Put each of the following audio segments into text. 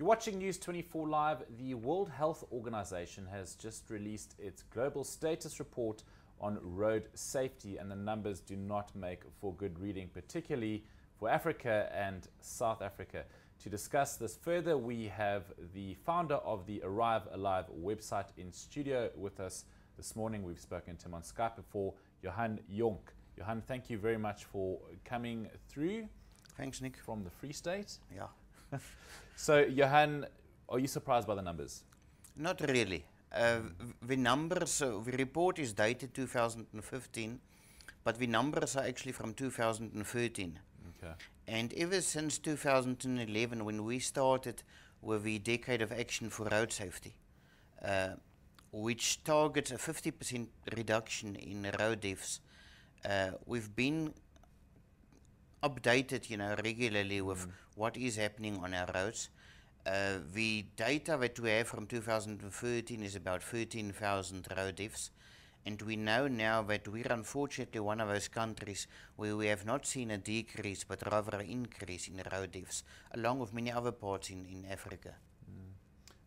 You're watching News 24 Live. The World Health Organization has just released its global status report on road safety, and the numbers do not make for good reading, particularly for Africa and South Africa. To discuss this further, we have the founder of the Arrive Alive website in studio with us this morning. We've spoken to him on Skype before, Johan Jonk. Johan, thank you very much for coming through. Thanks, Nick. From the Free State. Yeah. So, Johan, are you surprised by the numbers? Not really. The numbers, the report is dated 2015, but the numbers are actually from 2013. Okay. And ever since 2011, when we started with the Decade of Action for Road Safety, which targets a 50% reduction in road deaths, we've been updated, regularly with what is happening on our roads. The data that we have from 2013 is about 13,000 road deaths, and we know now that we're unfortunately one of those countries where we have not seen a decrease but rather an increase in road deaths, along with many other parts in Africa.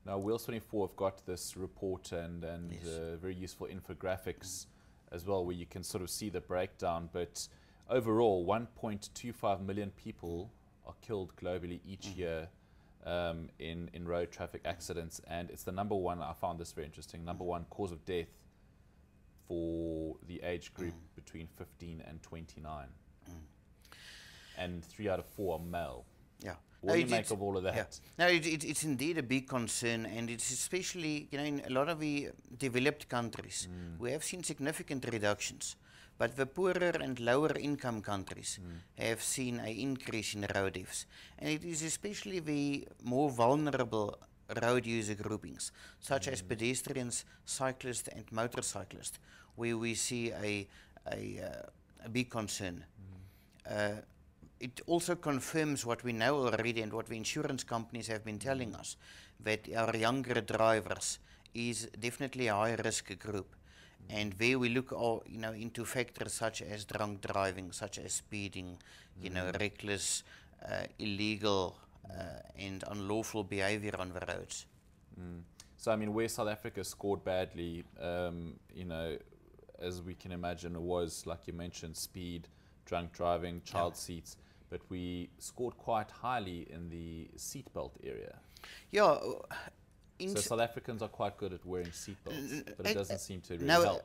Now, Wheels 24 have got this report and Yes. very useful infographics as well, where you can sort of see the breakdown. But overall, 1.25 million people are killed globally each year in road traffic accidents, and it's the number one, I found this very interesting, number one cause of death for the age group between 15 and 29. And 3 out of 4 are male. Yeah. What do you make of all of that? Yeah. No, it's indeed a big concern, and it's especially, in a lot of the developed countries, we have seen significant reductions. But the poorer and lower income countries have seen an increase in road deaths. And it is especially the more vulnerable road user groupings, such as pedestrians, cyclists and motorcyclists, where we see a big concern. It also confirms what we know already and what the insurance companies have been telling us, that our younger drivers is definitely a high-risk group. And there we look into factors such as drunk driving, such as speeding, reckless, illegal and unlawful behavior on the roads. So, I mean, where South Africa scored badly, as we can imagine, it was, like you mentioned, speed, drunk driving, child seats, but we scored quite highly in the seatbelt area. Yeah. So South Africans are quite good at wearing seatbelts, but it doesn't seem to really no, help.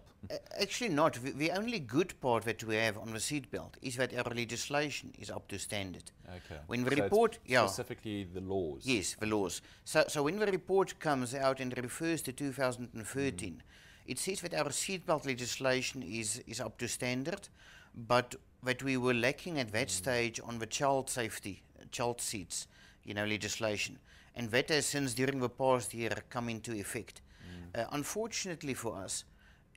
Actually not. The only good part that we have on the seatbelt is that our legislation is up to standard. Okay. When the So report, it's specifically the laws. Yes, the laws. So when the report comes out and refers to 2013, it says that our seatbelt legislation is up to standard, but that we were lacking at that stage on the child safety, child seats, legislation. And that has since during the past year come into effect. Unfortunately for us,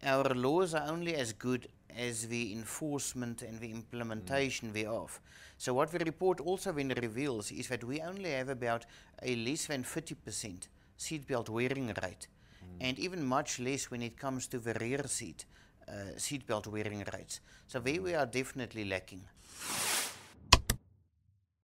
our laws are only as good as the enforcement and the implementation thereof. So what the report also then reveals is that we only have about a less than 30% seatbelt wearing rate, and even much less when it comes to the rear seat seatbelt wearing rates. So there we are definitely lacking.